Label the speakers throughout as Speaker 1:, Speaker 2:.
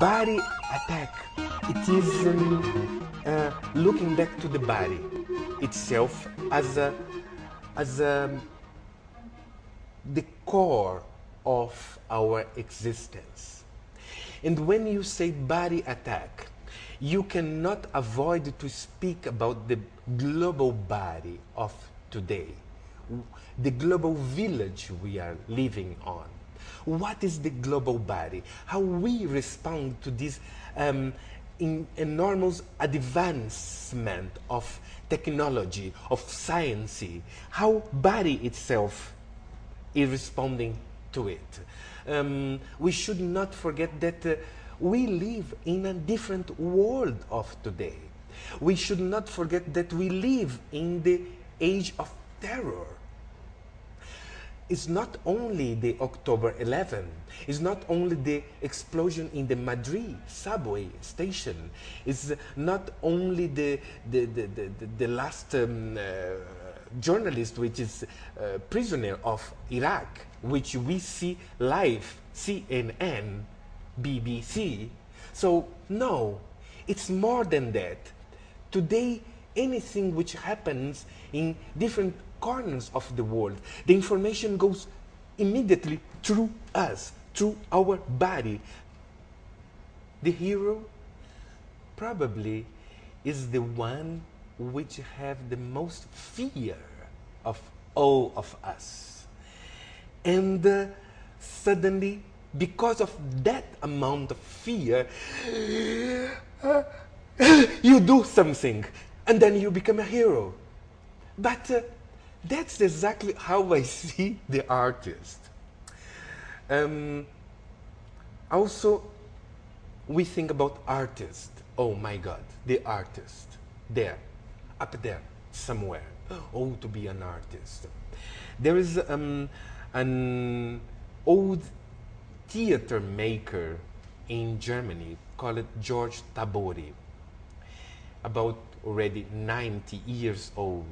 Speaker 1: body attack, it is looking back to the body itself as the core of our existence. And when you say body attack, you cannot avoid to speak about the global body of today, the global village we are living on. What is the global body? How we respond to this enormous advancement of technology, of science, how body itself is responding to it. We should not forget that we live in a different world of today. We should not forget that we live in the age of terror. It's not only the October 11, it's not only the explosion in the Madrid subway station, it's not only the last journalist which is prisoner of Iraq, which we see live, CNN, BBC. So no, it's more than that. Today, anything which happens in different corners of the world, the information goes immediately through us, through our body. The hero probably is the one which have the most fear of all of us. And suddenly, because of that amount of fear, you do something, and then you become a hero. But that's exactly how I see the artist. Also, we think about artist. Oh my God, the artist. There, up there, somewhere. Oh, to be an artist. There is an old theater maker in Germany called George Tabori, about already 90 years old,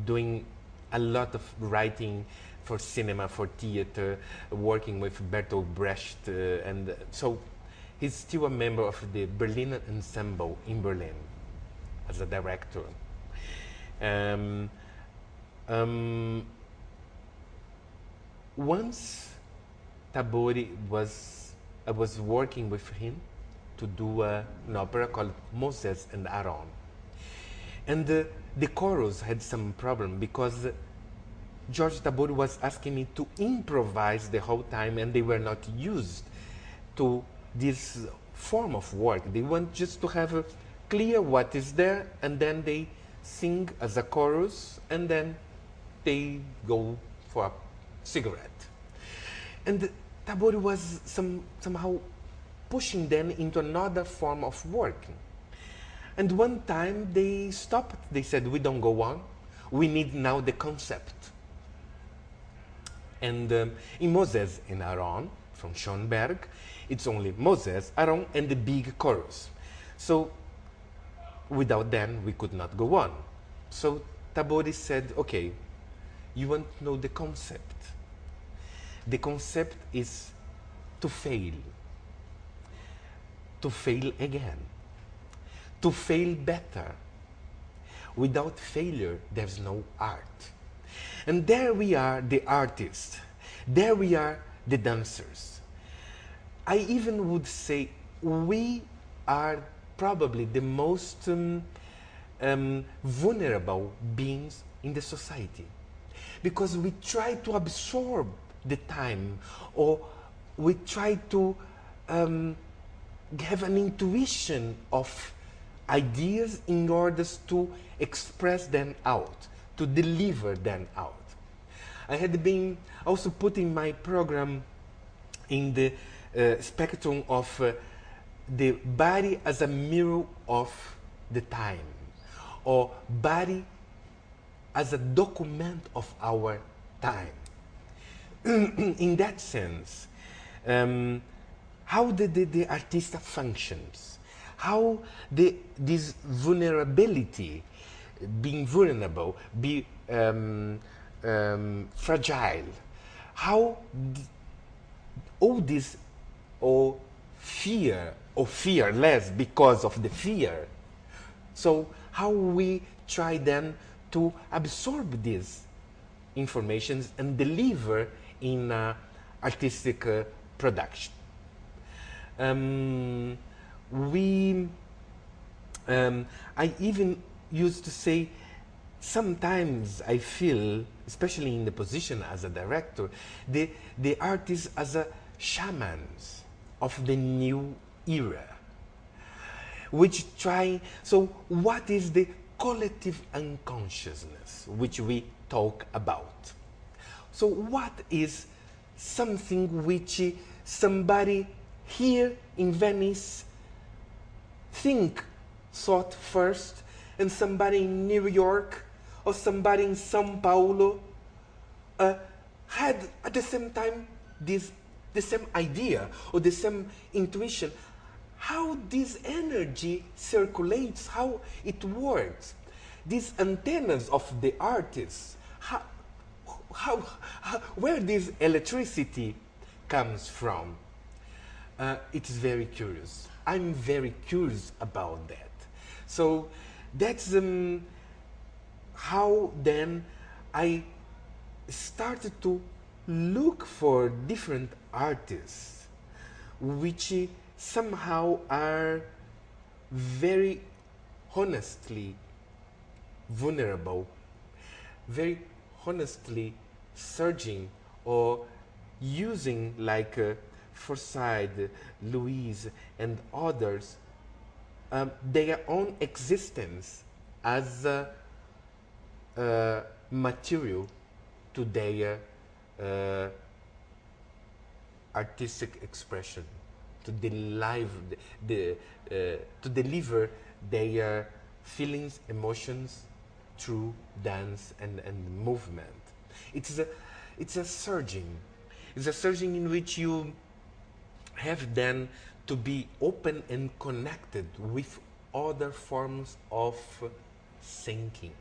Speaker 1: doing a lot of writing for cinema, for theater, working with Bertolt Brecht, and so he's still a member of the Berlin Ensemble in Berlin as a director. Once Tabori I was working with him to do an opera called Moses and Aaron. And the chorus had some problem because George Tabori was asking me to improvise the whole time, and they were not used to this form of work. They want just to have clear what is there, and then they sing as a chorus, and then they go for a cigarette. And Tabori was somehow pushing them into another form of work. And one time they stopped. They said, we don't go on. We need now the concept. And in Moses and Aaron, from Schoenberg, it's only Moses, Aaron, and the big chorus. So without them, we could not go on. So Tabori said, okay, you want to know the concept. The concept is to fail again, to fail better. Without failure, there's no art. And there we are, the artists. There we are, the dancers. I even would say we are probably the most vulnerable beings in the society, because we try to absorb the time, or we try to have an intuition of ideas in order to express them out, to deliver them out. I had been also putting my program in the spectrum of the body as a mirror of the time, or body as a document of our time. In that sense, how the artista functions, how this vulnerability, being vulnerable, be fragile, how all this fear or fearless because of the fear. So how we try then to absorb these informations and deliver in artistic production. We I even used to say, sometimes I feel, especially in the position as a director, the artists as a shamans of the new era, which try. So what is the collective unconsciousness which we talk about? So what is something which somebody here in Venice thought first, and somebody in New York or somebody in São Paulo had at the same time the same idea or the same intuition? How this energy circulates, how it works, these antennas of the artists, how where this electricity comes from. It's very curious. I'm very curious about that. So that's how then I started to look for different artists which somehow are very honestly vulnerable, very honestly surging or using, like Forsyth, Louise, and others, their own existence as material to their artistic expression, to to deliver their feelings, emotions through dance and movement. It's a surging. It's a surging in which you have then to be open and connected with other forms of thinking.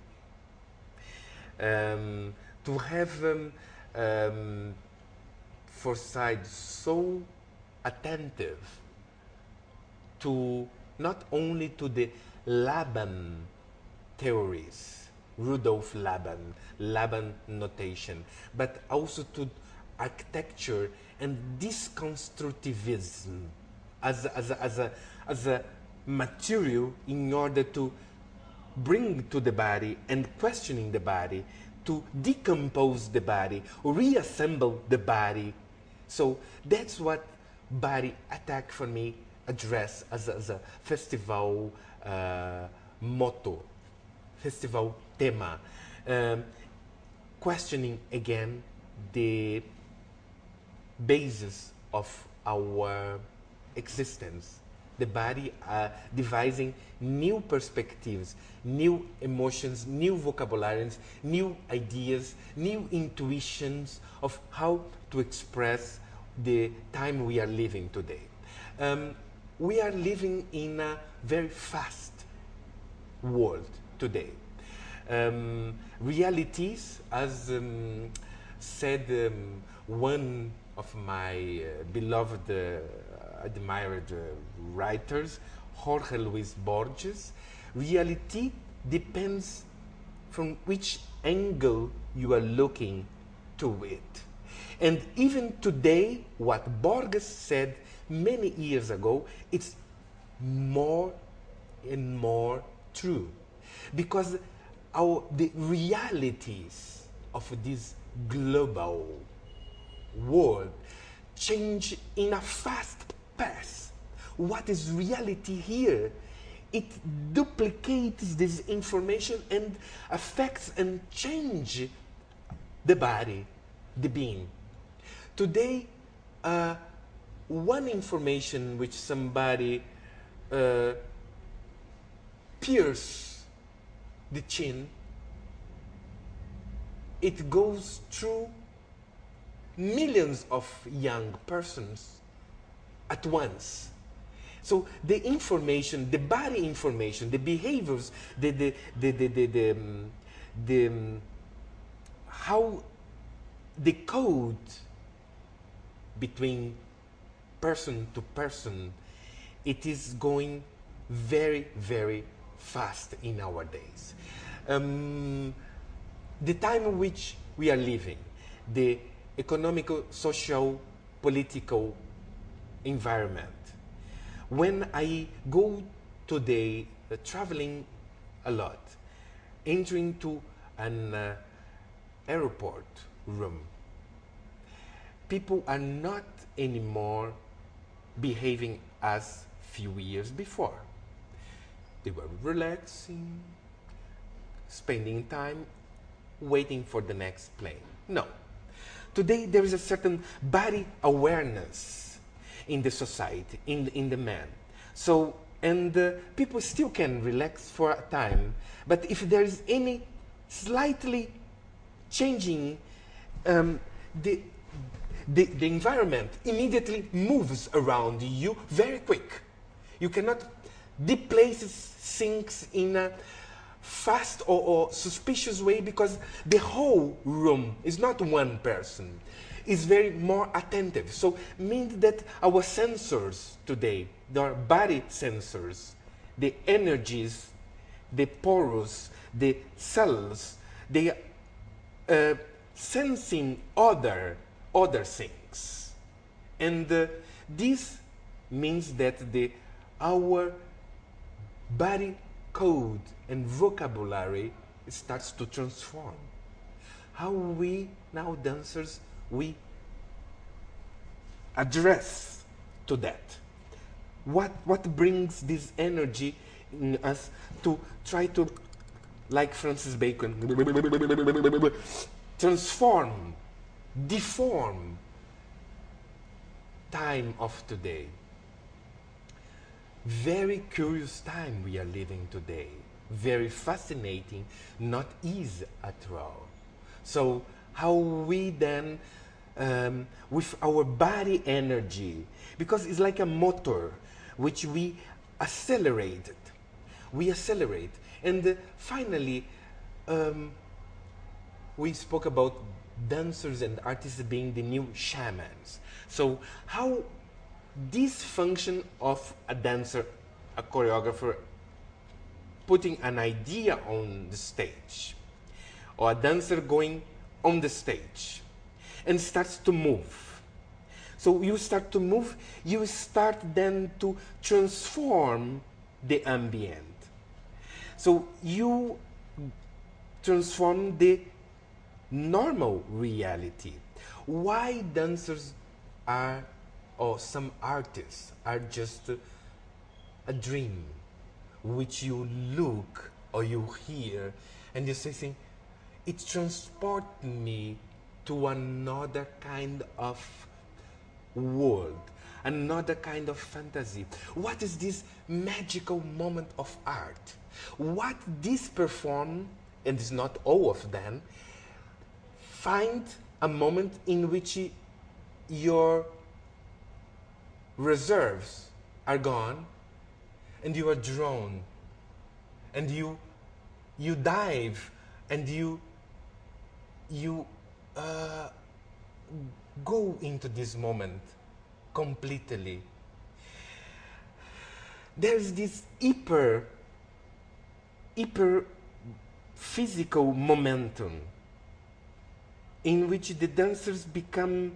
Speaker 1: To have Forsyth so attentive to not only to the Laban theories, Rudolf Laban, Laban notation, but also to architecture and this constructivism as a material in order to bring to the body and questioning the body, to decompose the body, reassemble the body. So that's what Body Attack for me address as a festival motto, festival tema, questioning again the basis of our existence, the body devising new perspectives, new emotions, new vocabularies, new ideas, new intuitions of how to express the time we are living today. We are living in a very fast world today. Realities, as said one of my beloved, admired writers, Jorge Luis Borges, reality depends from which angle you are looking to it. And even today, what Borges said many years ago, it's more and more true. Because the realities of this global world change in a fast pace. What is reality here? It duplicates this information and affects and change the body, the being. Today, one information which somebody pierce the chin, it goes through millions of young persons at once. So the information, the body information, the behaviors, how the code between person to person, it is going very, very fast in our days. The time in which we are living, the economical, social, political environment. When I go today traveling a lot, entering to an airport room, people are not anymore behaving as few years before. They were relaxing, spending time, waiting for the next plane. No. Today there is a certain body awareness in the society, in the man. So, and people still can relax for a time, but if there is any slightly changing, the the environment immediately moves around you very quick. You cannot displace things in a fast or suspicious way, because the whole room is not one person. Is very more attentive. So means that our sensors today, our body sensors, the energies, the porous, the cells, they sensing other things, and this means that our body code and vocabulary starts to transform. How we now dancers we address to that? What brings this energy in us to try to, like Francis Bacon, transform, deform time of today? Very curious time we are living today. Very fascinating, not easy at all. So how we then, with our body energy, because it's like a motor which we accelerate, and finally we spoke about dancers and artists being the new shamans. So how this function of a dancer, a choreographer, putting an idea on the stage, or a dancer going on the stage and starts to move. So you start to move, you start then to transform the ambient. So you transform the normal reality. Why dancers are, or some artists are just a dream which you look or you hear and you say, it transports me to another kind of world, another kind of fantasy. What is this magical moment of art? What this perform, and it's not all of them, find a moment in which your reserves are gone and you are drawn and you dive and you go into this moment completely. There's this hyper physical momentum in which the dancers become,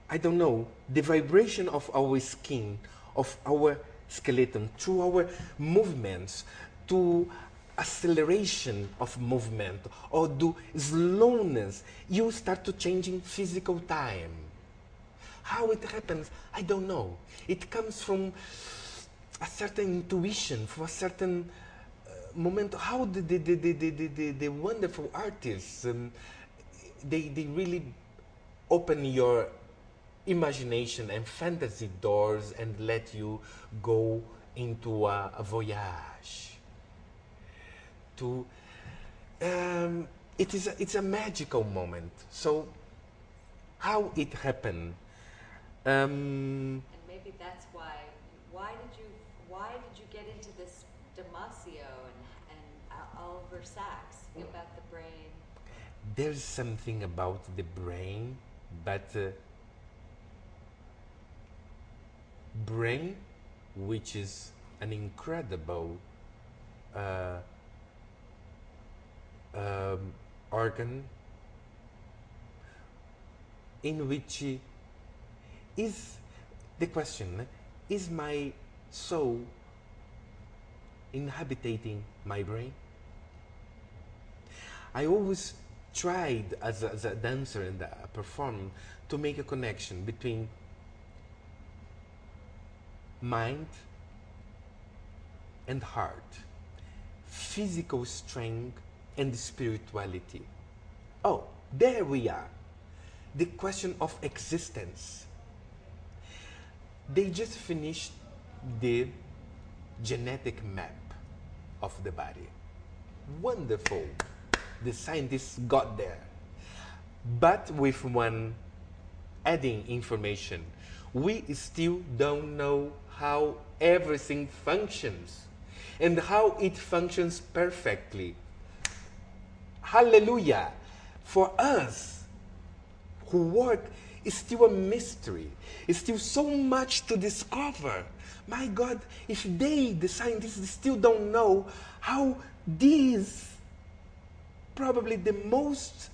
Speaker 1: I don't know, the vibration of our skin, of our skeleton, through our movements, to acceleration of movement, or to slowness, you start to changing physical time. How it happens, I don't know. It comes from a certain intuition, from a certain moment. How the wonderful artists, they really open your imagination and fantasy doors and let you go into a voyage. To it's a magical moment. So how it happened?
Speaker 2: And maybe that's why. Why did you get into this Damasio and Oliver Sacks about the brain?
Speaker 1: There's something about the brain, but brain, which is an incredible uh, organ in which is the question, is my soul inhabiting my brain? I always tried as a dancer and a performer to make a connection between mind and heart, physical strength and spirituality. Oh, there we are. The question of existence. They just finished the genetic map of the body. Wonderful. The scientists got there. But with one adding information, we still don't know how everything functions and how it functions perfectly. Hallelujah! For us who work, it's still a mystery. It's still so much to discover. My God, if they, the scientists, still don't know how these, probably the most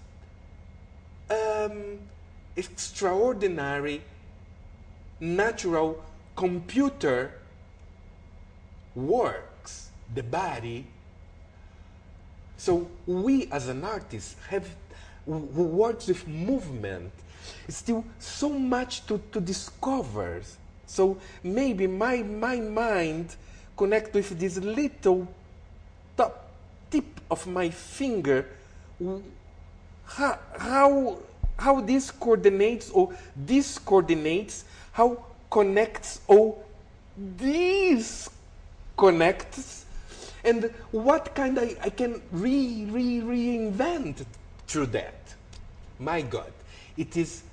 Speaker 1: extraordinary natural computer works, the body. So we as an artist who works with movement, still so much to discover. So maybe my mind connect with this little top tip of my finger, how this coordinates or this coordinates, how connects or this connects, and what kind I can reinvent through that. My God, it's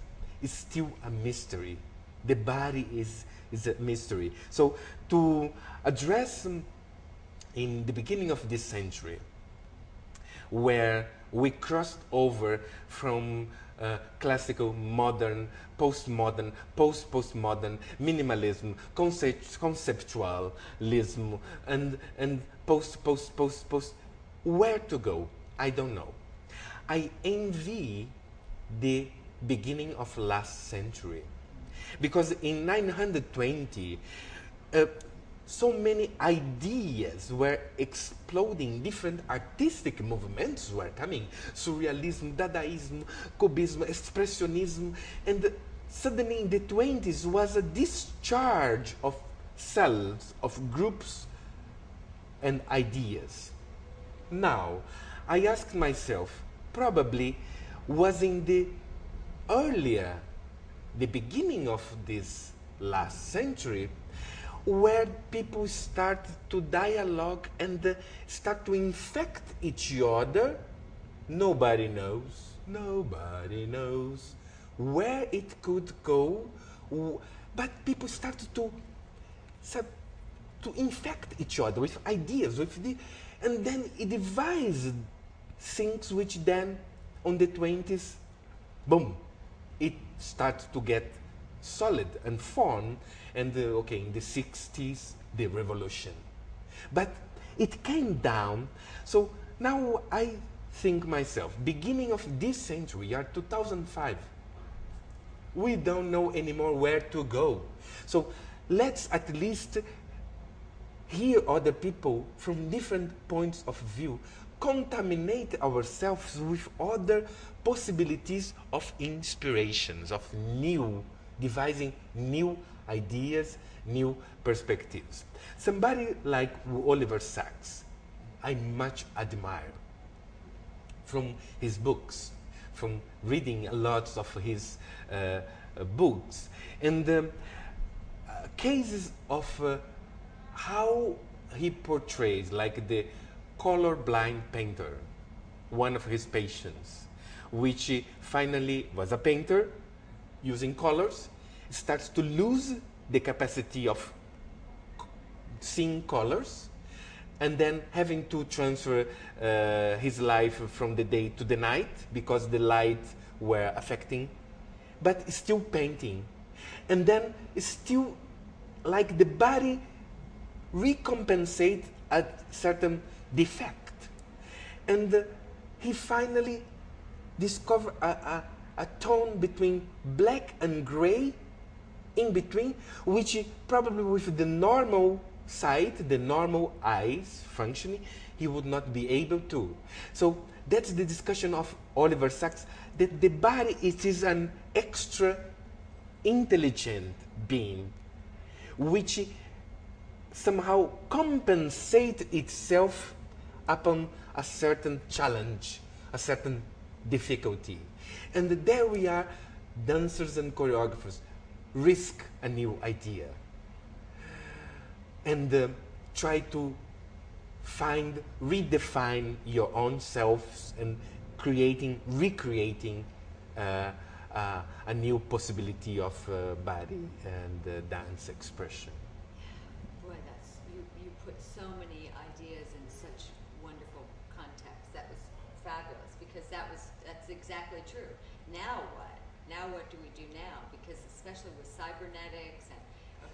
Speaker 1: still a mystery. The body is a mystery. So to address in the beginning of this century, where we crossed over from classical, modern, postmodern, postmodern, minimalism, conceptualism, and post. Where to go? I don't know. I envy the beginning of last century, because in 920, so many ideas were exploding, different artistic movements were coming, surrealism, Dadaism, Cubism, Expressionism, and suddenly in the 20s was a discharge of cells, of groups and ideas. Now, I asked myself, probably was in the earlier, the beginning of this last century, where people start to dialogue and start to infect each other. Nobody knows where it could go, but people started to infect each other with ideas, and then it devised things which then on the 20s, boom, it starts to get solid and formed, and okay, in the 60s, the revolution. But it came down, so now I think myself, beginning of this century, year 2005, we don't know anymore where to go. So let's at least hear other people from different points of view, contaminate ourselves with other possibilities of inspirations, of devising new ideas, new perspectives. Somebody like Oliver Sacks, I much admire from his books, from reading lots of his books, and cases of how he portrays, like the colorblind painter, one of his patients, which finally was a painter using colors, starts to lose the capacity of seeing colors, and then having to transfer his life from the day to the night because the light were affecting, but still painting. And then still like the body recompensate a certain defect. And he finally discovered a tone between black and gray in between, which probably with the normal sight, the normal eyes functioning, he would not be able to. So that's the discussion of Oliver Sacks, that the body, it is an extra intelligent being which somehow compensate itself upon a certain challenge, a certain difficulty. And there we are, dancers and choreographers, risk a new idea and try to find, redefine your own selves and recreating a new possibility of body and dance expression.
Speaker 2: Boy, you put so many ideas in such wonderful context. That was fabulous, because that's exactly true. Now what? Now what do we do now? Because especially with cybernetics and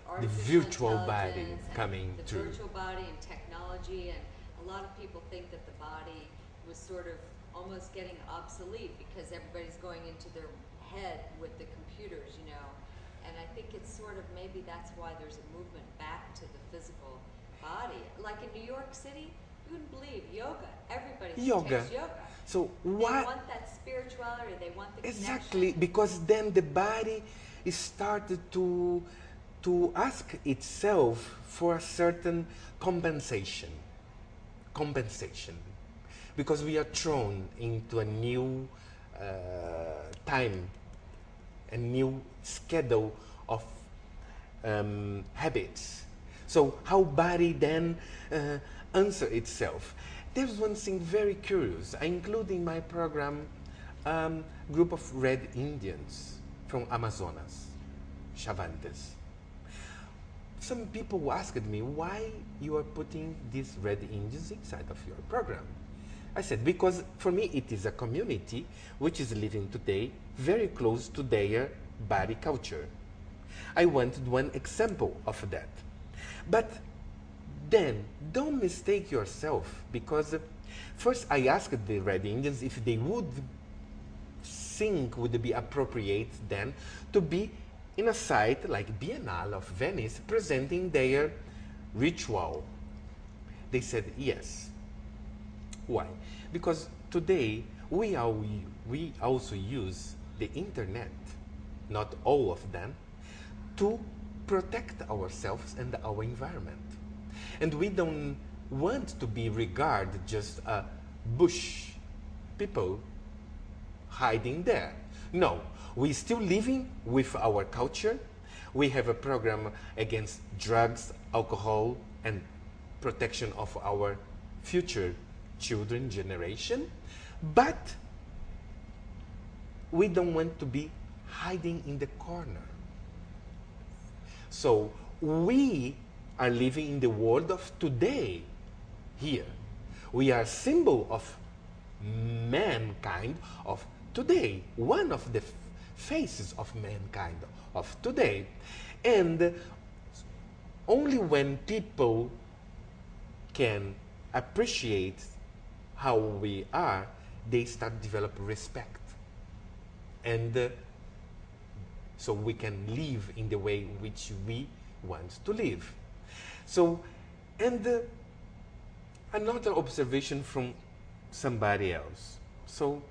Speaker 1: The
Speaker 2: artificial
Speaker 1: virtual body
Speaker 2: intelligence and
Speaker 1: coming
Speaker 2: the
Speaker 1: through.
Speaker 2: virtual body and technology, and a lot of people think that the body was sort of almost getting obsolete because everybody's going into their head with the computers, you know. And I think it's sort of, maybe that's why there's a movement back to the physical body. Like in New York City, you wouldn't believe yoga. Everybody takes yoga.
Speaker 1: So
Speaker 2: They
Speaker 1: why?
Speaker 2: want that spirituality. They want the
Speaker 1: Exactly,
Speaker 2: connection.
Speaker 1: because then the body is started to ask itself for a certain compensation. Because we are thrown into a new time, a new schedule of habits. So how body then answer itself? There's one thing very curious. I include in my program group of Red Indians from Amazonas, Chavantes. Some people asked me why you are putting these Red Indians inside of your program. I said, because for me it is a community which is living today very close to their body culture. I wanted one example of that. But then don't mistake yourself, because first I asked the Red Indians if they would think would be appropriate then to be in a site like Biennale of Venice presenting their ritual. They said yes. Why? Because today we also use the internet, not all of them, to protect ourselves and our environment. And we don't want to be regarded just a bush people hiding there. No, we still living with our culture. We have a program against drugs, alcohol, and protection of our future children generation, but we don't want to be hiding in the corner. So we are living in the world of today here. We are symbol of mankind of today, one of the faces of mankind of today. And only when people can appreciate how we are, they start develop respect. And so we can live in the way which we want to live. So, and another observation from somebody else. So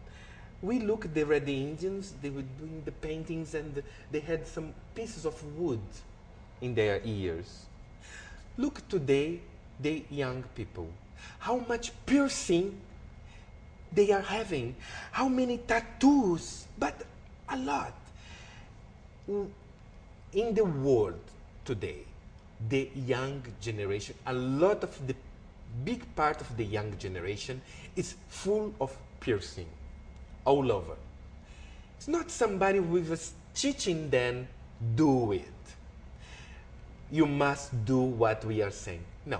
Speaker 1: we look at the Red Indians, they were doing the paintings and they had some pieces of wood in their ears. Look today, the young people, how much piercing they are having, how many tattoos, but a lot. In the world today, the young generation, a lot of the big part of the young generation is full of piercing all over. It's not somebody with teaching them, do it. You must do what we are saying. No.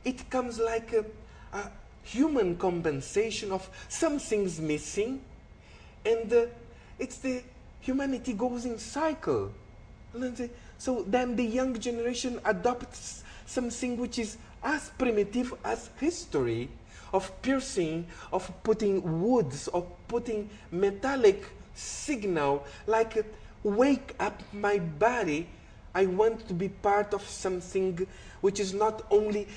Speaker 1: It comes like a human compensation of something's missing, and it's the humanity goes in cycle. And then say, So then the young generation adopts something which is as primitive as history, of piercing, of putting woods, of putting metallic signal, like wake up my body. I want to be part of something which is not only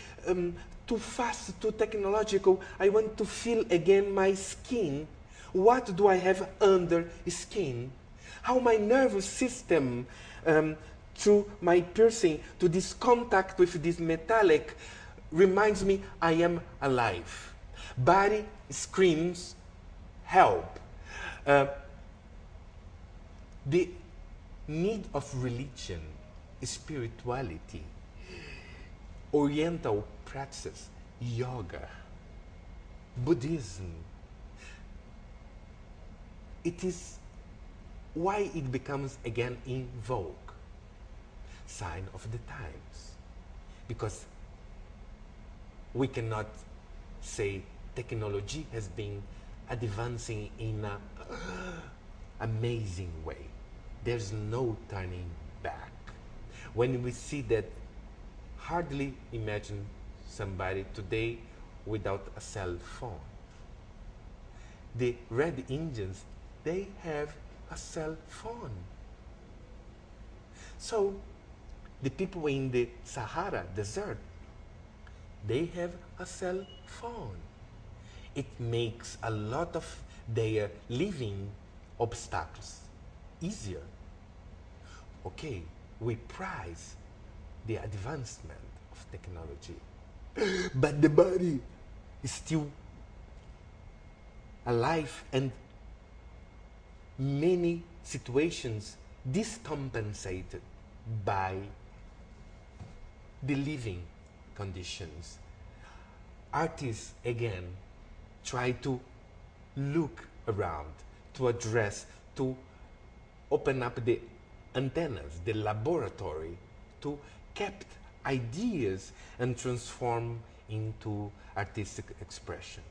Speaker 1: too fast, too technological. I want to feel again my skin. What do I have under skin? How my nervous system, through my piercing, to this contact with this metallic, reminds me I am alive. Body screams help. The need of religion, spirituality, oriental practices, yoga, Buddhism, it is why it becomes again in vogue. Sign of the times. Because we cannot say technology has been advancing in an amazing way. There's no turning back. When we see that, hardly imagine somebody today without a cell phone. The Red Indians, they have a cell phone. So the people in the Sahara Desert, they have a cell phone. It makes a lot of their living obstacles easier. Okay, we prize the advancement of technology, but the body is still alive, and many situations discompensated by the living conditions. Artists again try to look around, to address, to open up the antennas, the laboratory, to capture ideas and transform into artistic expressions.